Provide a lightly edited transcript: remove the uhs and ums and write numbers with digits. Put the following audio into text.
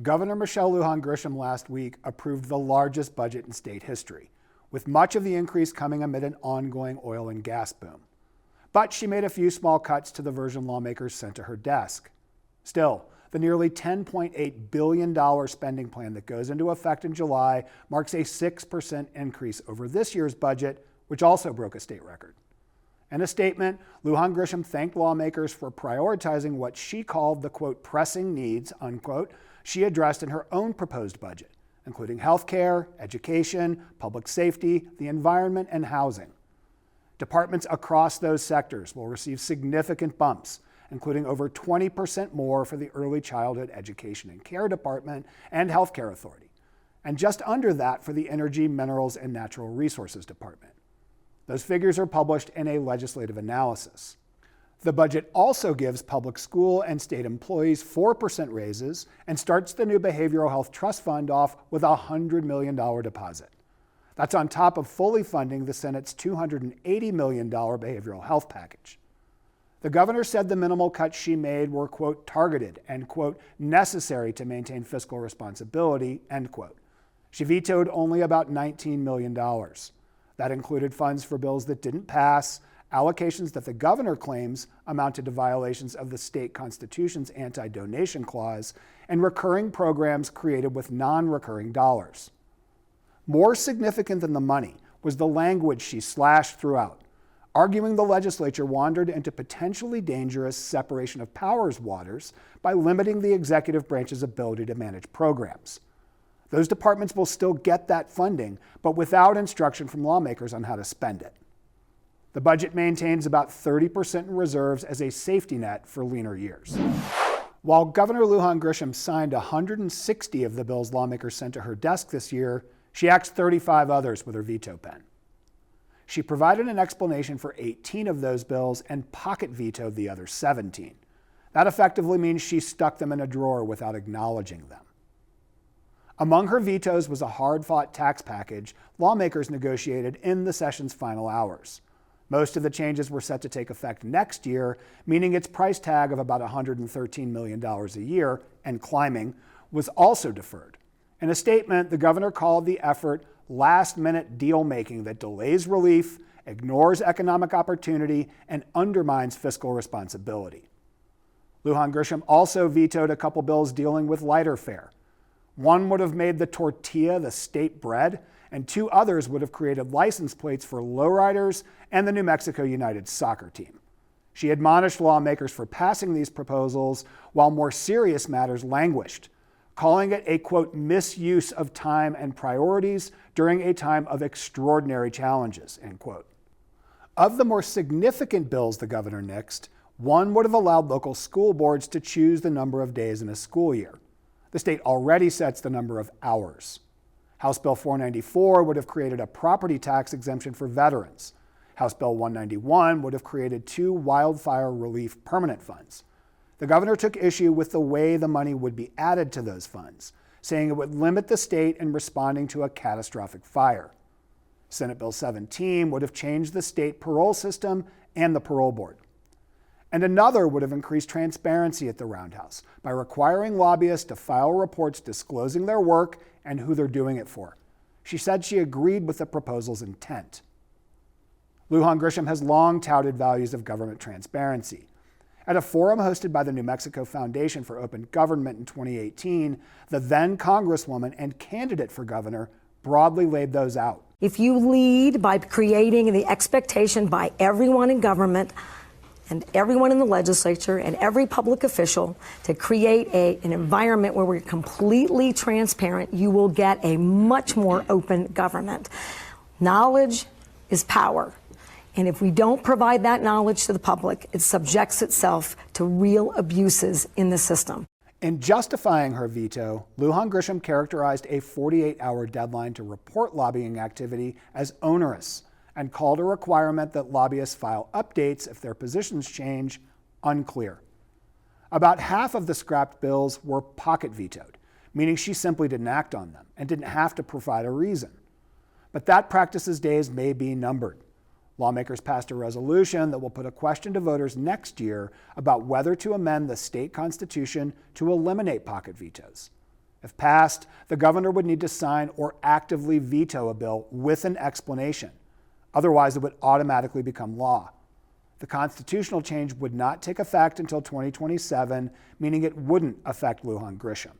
Governor Michelle Lujan Grisham last week approved the largest budget in state history, with much of the increase coming amid an ongoing oil and gas boom. But she made a few small cuts to the version lawmakers sent to her desk. Still, the nearly $10.8 billion spending plan that goes into effect in July marks a 6% increase over this year's budget, which also broke a state record. In a statement, Lujan Grisham thanked lawmakers for prioritizing what she called the, quote, pressing needs, unquote, she addressed in her own proposed budget, including health care, education, public safety, the environment, and housing. Departments across those sectors will receive significant bumps, including over 20% more for the Early Childhood Education and Care Department and Healthcare Authority, and just under that for the Energy, Minerals, and Natural Resources Department. Those figures are published in a legislative analysis. The budget also gives public school and state employees 4% raises and starts the new Behavioral Health Trust Fund off with a $100 million deposit. That's on top of fully funding the Senate's $280 million behavioral health package. The governor said the minimal cuts she made were, quote, targeted and, quote, necessary to maintain fiscal responsibility, end quote. She vetoed only about $19 million. That included funds for bills that didn't pass, allocations that the governor claims amounted to violations of the state constitution's anti-donation clause, and recurring programs created with non-recurring dollars. More significant than the money was the language she slashed throughout, arguing the legislature wandered into potentially dangerous separation of powers waters by limiting the executive branch's ability to manage programs. Those departments will still get that funding, but without instruction from lawmakers on how to spend it. The budget maintains about 30% in reserves as a safety net for leaner years. While Governor Lujan Grisham signed 160 of the bills lawmakers sent to her desk this year, she axed 35 others with her veto pen. She provided an explanation for 18 of those bills and pocket vetoed the other 17. That effectively means she stuck them in a drawer without acknowledging them. Among her vetoes was a hard-fought tax package lawmakers negotiated in the session's final hours. Most of the changes were set to take effect next year, meaning its price tag of about $113 million a year, and climbing, was also deferred. In a statement, the governor called the effort last-minute deal-making that delays relief, ignores economic opportunity, and undermines fiscal responsibility. Lujan Grisham also vetoed a couple bills dealing with lighter fare. One would have made the tortilla the state bread, and two others would have created license plates for lowriders and the New Mexico United soccer team. She admonished lawmakers for passing these proposals while more serious matters languished, calling it a, quote, misuse of time and priorities during a time of extraordinary challenges, end quote. Of the more significant bills the governor nixed, one would have allowed local school boards to choose the number of days in a school year. The state already sets the number of hours. House Bill 494 would have created a property tax exemption for veterans. House Bill 191 would have created 2 wildfire relief permanent funds. The governor took issue with the way the money would be added to those funds, saying it would limit the state in responding to a catastrophic fire. Senate Bill 17 would have changed the state parole system and the parole board. And another would have increased transparency at the Roundhouse by requiring lobbyists to file reports disclosing their work and who they're doing it for. She said she agreed with the proposal's intent. Lujan Grisham has long touted values of government transparency. At a forum hosted by the New Mexico Foundation for Open Government in 2018, the then Congresswoman and candidate for governor broadly laid those out. If you lead by creating the expectation by everyone in government and everyone in the legislature and every public official to create an environment where we're completely transparent, you will get a much more open government. Knowledge is power. And if we don't provide that knowledge to the public, it subjects itself to real abuses in the system. In justifying her veto, Lujan Grisham characterized a 48-hour deadline to report lobbying activity as onerous and called a requirement that lobbyists file updates if their positions change unclear. About half of the scrapped bills were pocket vetoed, meaning she simply didn't act on them and didn't have to provide a reason. But that practice's days may be numbered. Lawmakers passed a resolution that will put a question to voters next year about whether to amend the state constitution to eliminate pocket vetoes. If passed, the governor would need to sign or actively veto a bill with an explanation. Otherwise, it would automatically become law. The constitutional change would not take effect until 2027, meaning it wouldn't affect Lujan Grisham.